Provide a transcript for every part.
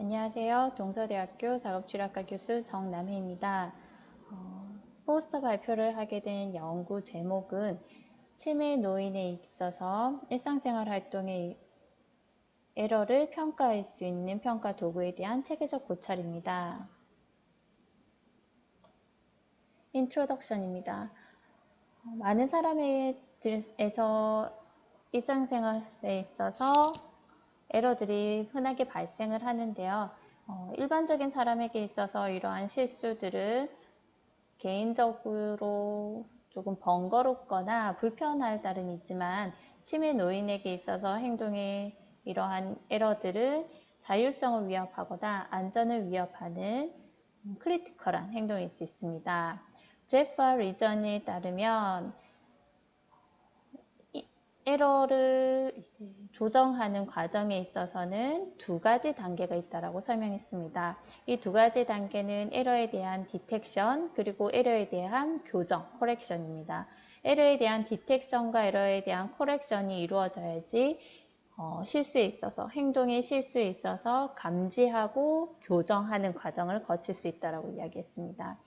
안녕하세요. 동서대학교 작업취락과 교수 정남혜입니다. 포스터 발표를 하게 된 연구 제목은 치매 노인에 있어서 일상생활 활동의 에러를 평가할 수 있는 평가 도구에 대한 체계적 고찰입니다. 인트로덕션입니다. 많은 사람에서 일상생활에 있어서 에러들이 흔하게 발생을 하는데요. 일반적인 사람에게 있어서 이러한 실수들은 개인적으로 조금 번거롭거나 불편할 따름이 있지만 치매 노인에게 있어서 행동의 이러한 에러들은 자율성을 위협하거나 안전을 위협하는 크리티컬한 행동일 수 있습니다. 제프 리전에 따르면 에러를 조정하는 과정에 있어서는 두 가지 단계가 있다고 설명했습니다. 이 두 가지 단계는 에러에 대한 디텍션 그리고 에러에 대한 교정, 코렉션입니다. 에러에 대한 디텍션과 에러에 대한 코렉션이 이루어져야지 실수에 있어서 행동의 실수에 있어서 감지하고 교정하는 과정을 거칠 수 있다고 이야기했습니다.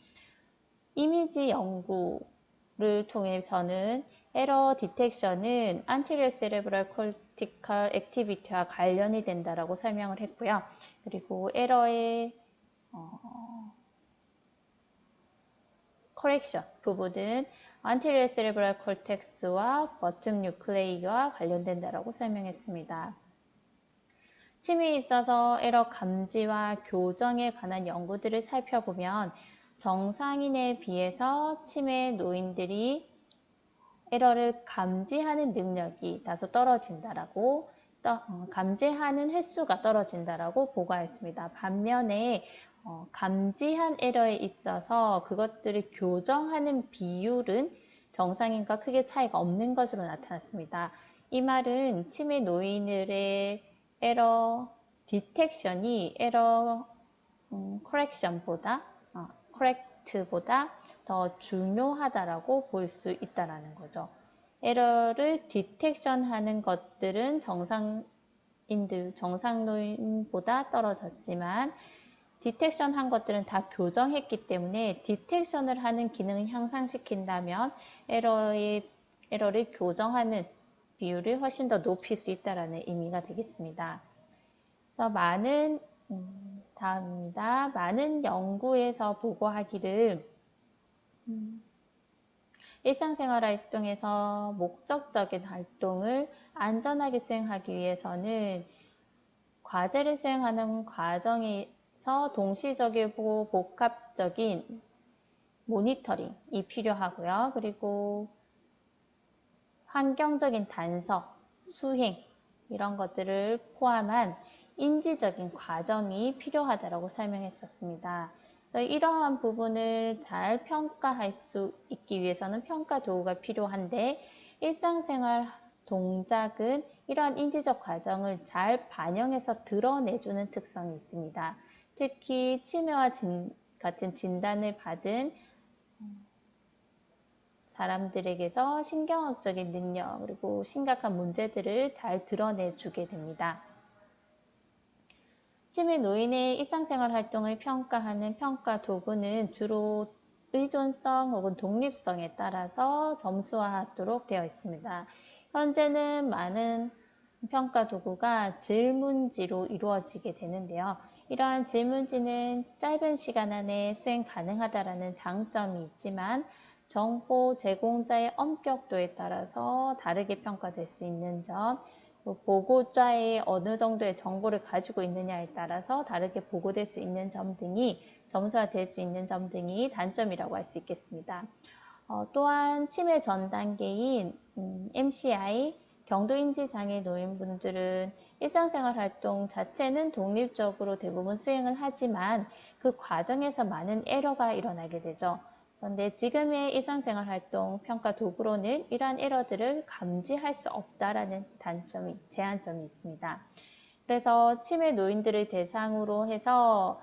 이미지 연구를 통해서는 에러 디텍션은 anterior cerebral cortical activity와 관련이 된다고 설명을 했고요. 그리고 에러의 correction 부분은 anterior cerebral cortex와 bottom nuclei와 관련된다고 설명했습니다. 치매에 있어서 에러 감지와 교정에 관한 연구들을 살펴보면 정상인에 비해서 치매 노인들이 에러를 감지하는 능력이 다소 떨어진다라고 감지하는 횟수가 떨어진다라고 보고하였습니다. 반면에 감지한 에러에 있어서 그것들을 교정하는 비율은 정상인과 크게 차이가 없는 것으로 나타났습니다. 이 말은 치매 노인들의 에러 디텍션이 에러 코렉트보다 더 중요하다라고 볼 수 있다는 거죠. 에러를 디텍션하는 것들은 정상노인보다 떨어졌지만 디텍션한 것들은 다 교정했기 때문에 디텍션을 하는 기능을 향상시킨다면 에러를 교정하는 비율을 훨씬 더 높일 수 있다는 의미가 되겠습니다. 그래서 다음입니다. 많은 연구에서 보고하기를 일상생활 활동에서 목적적인 활동을 안전하게 수행하기 위해서는 과제를 수행하는 과정에서 동시적이고 복합적인 모니터링이 필요하고요. 그리고 환경적인 단서, 수행 이런 것들을 포함한 인지적인 과정이 필요하다고 설명했었습니다. 그래서 이러한 부분을 잘 평가할 수 있기 위해서는 평가 도구가 필요한데 일상생활 동작은 이러한 인지적 과정을 잘 반영해서 드러내주는 특성이 있습니다. 특히 치매와 같은 진단을 받은 사람들에게서 신경학적인 능력 그리고 심각한 문제들을 잘 드러내주게 됩니다. 치매 노인의 일상생활 활동을 평가하는 평가 도구는 주로 의존성 혹은 독립성에 따라서 점수화하도록 되어 있습니다. 현재는 많은 평가 도구가 질문지로 이루어지게 되는데요. 이러한 질문지는 짧은 시간 안에 수행 가능하다는 장점이 있지만 정보 제공자의 엄격도에 따라서 다르게 평가될 수 있는 점, 보고자의 어느 정도의 정보를 가지고 있느냐에 따라서 다르게 보고될 수 있는 점 등이 점수화될 수 있는 점 등이 단점이라고 할 수 있겠습니다. 또한 치매 전 단계인 MCI, 경도인지장애 노인분들은 일상생활 활동 자체는 독립적으로 대부분 수행을 하지만 그 과정에서 많은 에러가 일어나게 되죠. 그런데 지금의 일상생활 활동 평가 도구로는 이러한 에러들을 감지할 수 없다라는 제한점이 있습니다. 그래서 치매 노인들을 대상으로 해서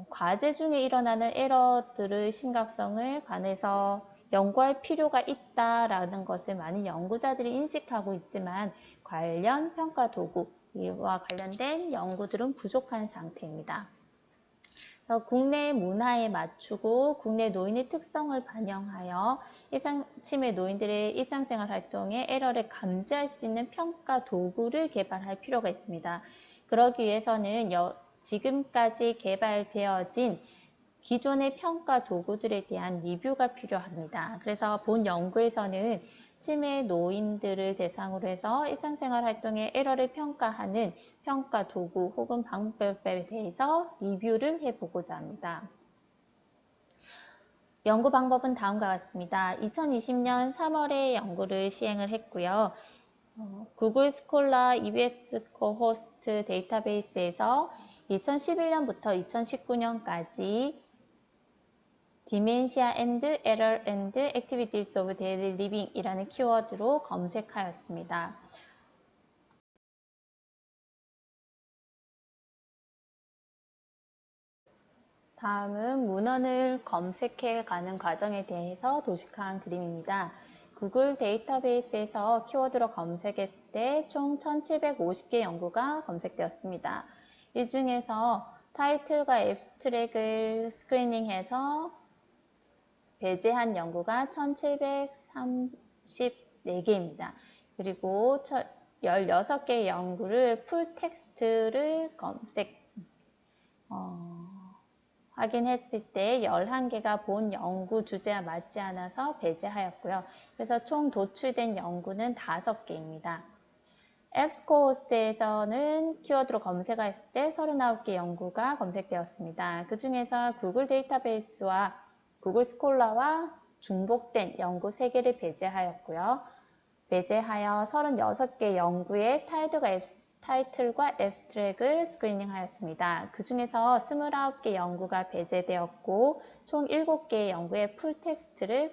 과제 중에 일어나는 에러들의 심각성을 관해서 연구할 필요가 있다라는 것을 많은 연구자들이 인식하고 있지만 관련 평가 도구, 이와 관련된 연구들은 부족한 상태입니다. 국내 문화에 맞추고 국내 노인의 특성을 반영하여 치매 노인들의 일상생활 활동에 에러를 감지할 수 있는 평가 도구를 개발할 필요가 있습니다. 그러기 위해서는 지금까지 개발되어진 기존의 평가 도구들에 대한 리뷰가 필요합니다. 그래서 본 연구에서는 치매 노인들을 대상으로 해서 일상생활 활동의 에러를 평가하는 평가 도구 혹은 방법에 대해서 리뷰를 해보고자 합니다. 연구 방법은 다음과 같습니다. 2020년 3월에 연구를 시행을 했고요. 구글 스콜라 EBS 코호스트 데이터베이스에서 2011년부터 2019년까지 Dementia and Error and Activities of Daily Living 이라는 키워드로 검색하였습니다. 다음은 문헌을 검색해 가는 과정에 대해서 도식화한 그림입니다. 구글 데이터베이스에서 키워드로 검색했을 때 총 1750개 연구가 검색되었습니다. 이 중에서 타이틀과 앱스트랙을 스크리닝해서 배제한 연구가 1734개입니다. 그리고 16개의 연구를 풀 텍스트를 확인했을 때 11개가 본 연구 주제와 맞지 않아서 배제하였고요. 그래서 총 도출된 연구는 5개입니다. 앱스코호스트에서는 키워드로 검색했을 때 39개 연구가 검색되었습니다. 그 중에서 구글 데이터베이스와 구글 스콜라와 중복된 연구 3개를 배제하였고요. 배제하여 36개 연구의 타이틀과 앱스트랙을 스크리닝하였습니다. 그 중에서 29개 연구가 배제되었고 총 7개의 연구의 풀텍스트를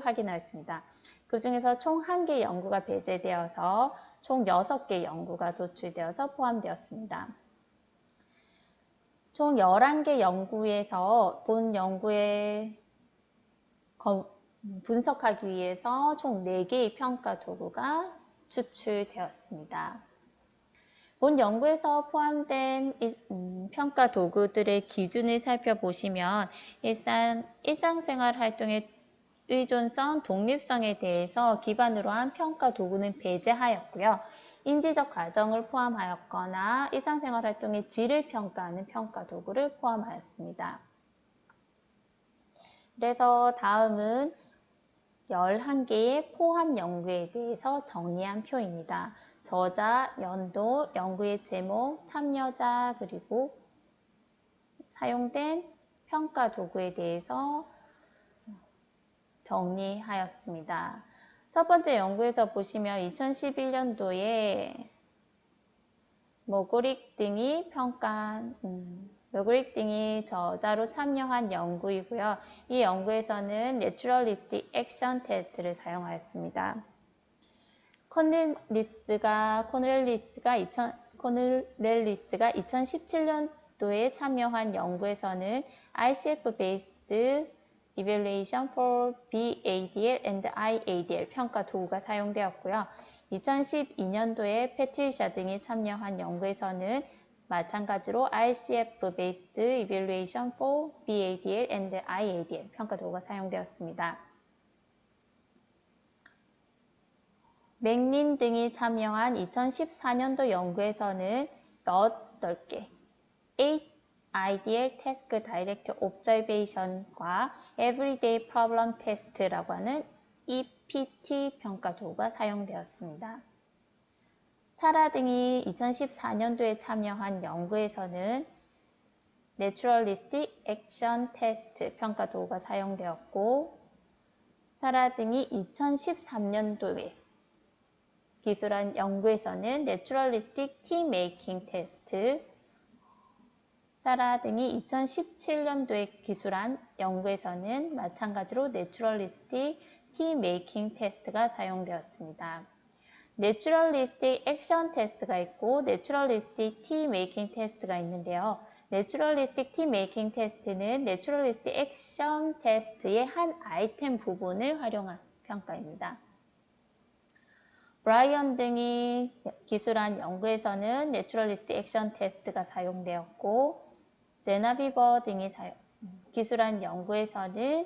확인하였습니다. 그 중에서 총 1개 연구가 배제되어서 총 6개 연구가 도출되어서 포함되었습니다. 총 11개 연구에서 본 연구에 분석하기 위해서 총 4개의 평가 도구가 추출되었습니다. 본 연구에서 포함된 평가 도구들의 기준을 살펴보시면 일상생활 활동의 의존성, 독립성에 대해서 기반으로 한 평가 도구는 배제하였고요. 인지적 과정을 포함하였거나 일상생활 활동의 질을 평가하는 평가 도구를 포함하였습니다. 그래서 다음은 11개의 포함 연구에 대해서 정리한 표입니다. 저자, 연도, 연구의 제목, 참여자, 그리고 사용된 평가 도구에 대해서 정리하였습니다. 첫 번째 연구에서 보시면 2011년도에 머그릭 등이 저자로 참여한 연구이고요. 이 연구에서는 Naturalistic Action Test를 사용하였습니다. 코넬리스가 2017년도에 참여한 연구에서는 ICF-based Evaluation for BADL and IADL 평가 도구가 사용되었고요. 2012년도에 패트리샤 등이 참여한 연구에서는 마찬가지로 ICF-based Evaluation for BADL and IADL 평가 도구가 사용되었습니다. 맥린 등이 참여한 2014년도 연구에서는 8개, 8 Ideal Task Direct Observation과 Everyday Problem Test라고 하는 EPT 평가 도구가 사용되었습니다. 사라 등이 2014년도에 참여한 연구에서는 Naturalistic Action Test 평가 도구가 사용되었고, 사라 등이 2013년도에 기술한 연구에서는 Naturalistic Tea Making Test, 사라 등이 2017년도에 기술한 연구에서는 마찬가지로 Naturalistic Tea Making Test가 사용되었습니다. Naturalistic Action Test가 있고 Naturalistic Tea Making Test가 있는데요. Naturalistic Tea Making Test는 Naturalistic Action Test의 한 아이템 부분을 활용한 평가입니다. 브라이언 등이 기술한 연구에서는 내추럴리스틱 액션 테스트가 사용되었고, 제나비버 등이 기술한 연구에서는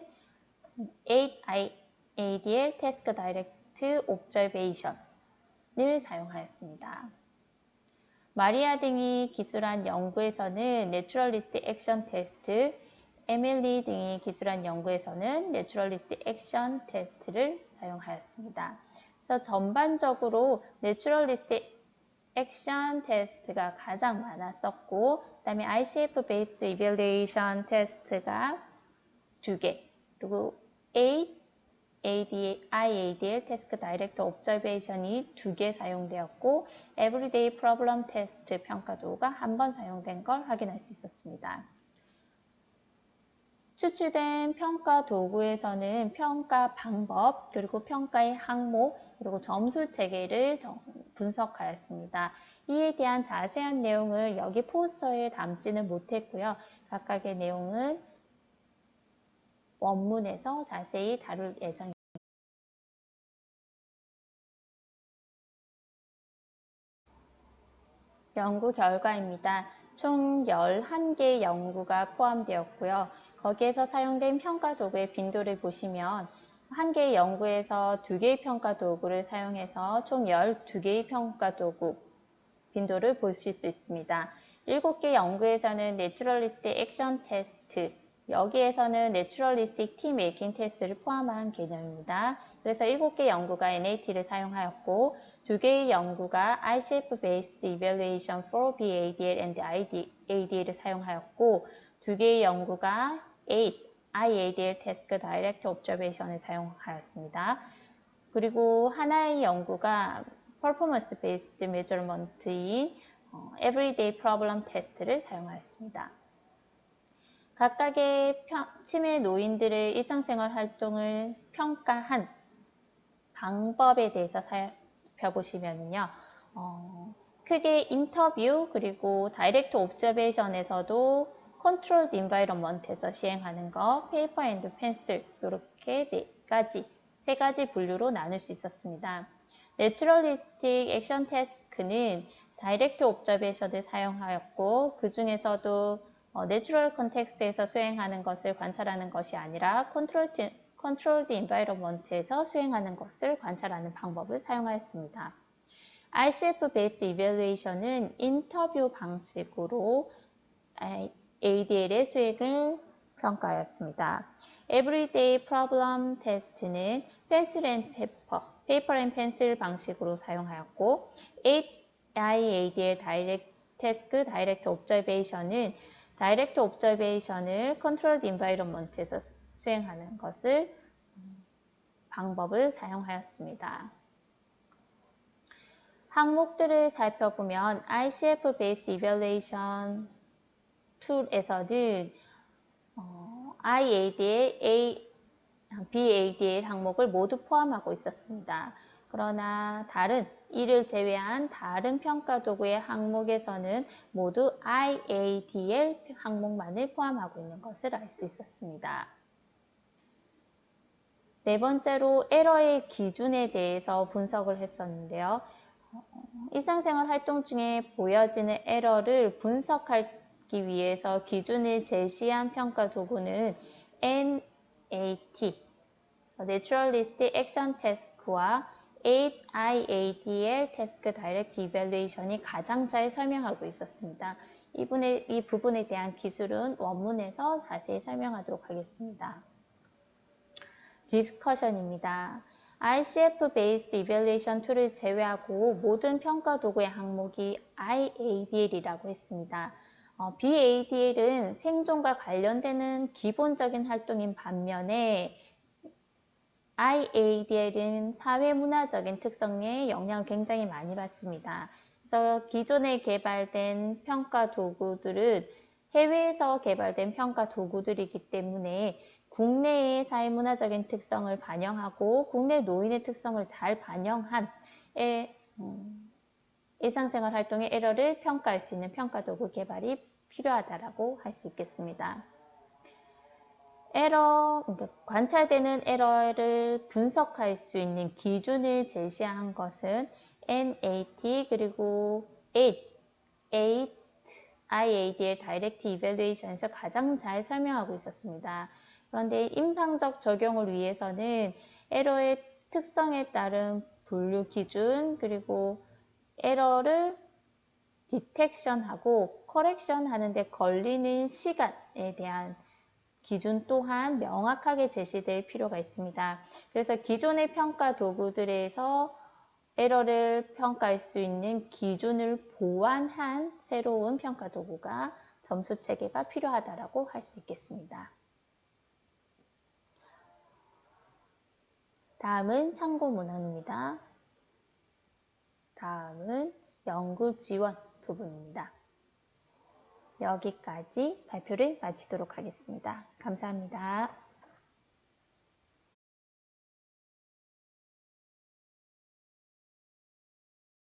8ADL 태스크 다이렉트 옵저베이션을 사용하였습니다. 마리아 등이 기술한 연구에서는 내추럴리스틱 액션 테스트, 에밀리 등이 기술한 연구에서는 내추럴리스틱 액션 테스트를 사용하였습니다. 그래서 전반적으로 내추럴리스틱 액션 테스트가 가장 많았었고, 그 다음에 ICF 베이스드 이밸루에이션 테스트가 2개, 그리고 IADL 태스크 다이렉트 옵저베이션이 2개 사용되었고, 에브리데이 프로블럼 테스트 평가 도구가 한 번 사용된 걸 확인할 수 있었습니다. 추출된 평가 도구에서는 평가 방법, 그리고 평가의 항목, 그리고 점수 체계를 분석하였습니다. 이에 대한 자세한 내용을 여기 포스터에 담지는 못했고요. 각각의 내용은 원문에서 자세히 다룰 예정입니다. 연구 결과입니다. 총 11개의 연구가 포함되었고요. 거기에서 사용된 평가 도구의 빈도를 보시면 한 개의 연구에서 2개의 평가 도구를 사용해서 총 12개의 평가 도구 빈도를 보실 수 있습니다. 7개 연구에서는 내추럴리스틱 액션 테스트, 여기에서는 내추럴리스틱 티 메이킹 테스트를 포함한 개념입니다. 그래서 7개 연구가 NAT를 사용하였고 2개의 연구가 ICF Based Evaluation for BADL and IADL을 사용하였고 2개의 연구가 IADL Task Direct Observation을 사용하였습니다. 그리고 하나의 연구가 Performance Based Measurement인 Everyday Problem Test를 사용하였습니다. 각각의 치매 노인들의 일상생활 활동을 평가한 방법에 대해서 살펴보시면요. 크게 인터뷰 그리고 다이렉트 옵저베이션에서도 컨트롤드 인바이런먼트에서 시행하는 거, 페이퍼 앤드 펜슬 이렇게 세 가지 분류로 나눌 수 있었습니다. 내추럴리스틱 액션 태스크는 다이렉트 옵저베이션을 사용하였고 그 중에서도 내추럴 컨텍스트에서 수행하는 것을 관찰하는 것이 아니라 컨트롤드 인바이런먼트에서 수행하는 것을 관찰하는 방법을 사용하였습니다. ICF 베이스 이밸루에이션은 인터뷰 방식으로 ADL의 수행을 평가하였습니다. Everyday Problem Test는 Pencil and Paper, Paper and Pencil 방식으로 사용하였고 8IADL Task Direct Observation은 다이렉트 옵저베이션을 컨트롤드 인바이런먼트에서 수행하는 것을 방법을 사용하였습니다. 항목들을 살펴보면 ICF Based Evaluation 툴에서는 IADL, BADL 항목을 모두 포함하고 있었습니다. 그러나 이를 제외한 다른 평가 도구의 항목에서는 모두 IADL 항목만을 포함하고 있는 것을 알 수 있었습니다. 네 번째로 에러의 기준에 대해서 분석을 했었는데요. 일상생활 활동 중에 보여지는 에러를 분석하기 위해서 기준을 제시한 평가 도구는 NAT, Naturalistic Action Task와 8IADL Task Direct Evaluation이 가장 잘 설명하고 있었습니다. 이 부분에 대한 기술은 원문에서 자세히 설명하도록 하겠습니다. 디스커션입니다. ICF Based Evaluation 툴을 제외하고 모든 평가 도구의 항목이 IADL이라고 했습니다. BADL은 생존과 관련되는 기본적인 활동인 반면에 IADL은 사회문화적인 특성에 영향을 굉장히 많이 받습니다. 그래서 기존에 개발된 평가 도구들은 해외에서 개발된 평가 도구들이기 때문에 국내의 사회문화적인 특성을 반영하고 국내 노인의 특성을 잘 반영한 일상생활 활동의 에러를 평가할 수 있는 평가 도구 개발이 필요하다고 할 수 있겠습니다. 그러니까 관찰되는 에러를 분석할 수 있는 기준을 제시한 것은 NAT 그리고 8 IAD의 Direct Evaluation에서 가장 잘 설명하고 있었습니다. 그런데 임상적 적용을 위해서는 에러의 특성에 따른 분류 기준 그리고 에러를 디텍션하고 커렉션 하는데 걸리는 시간에 대한 기준 또한 명확하게 제시될 필요가 있습니다. 그래서 기존의 평가 도구들에서 에러를 평가할 수 있는 기준을 보완한 새로운 평가 도구가 점수 체계가 필요하다고 할 수 있겠습니다. 다음은 참고 문헌입니다. 다음은 연구 지원 부분입니다. 여기까지 발표를 마치도록 하겠습니다. 감사합니다.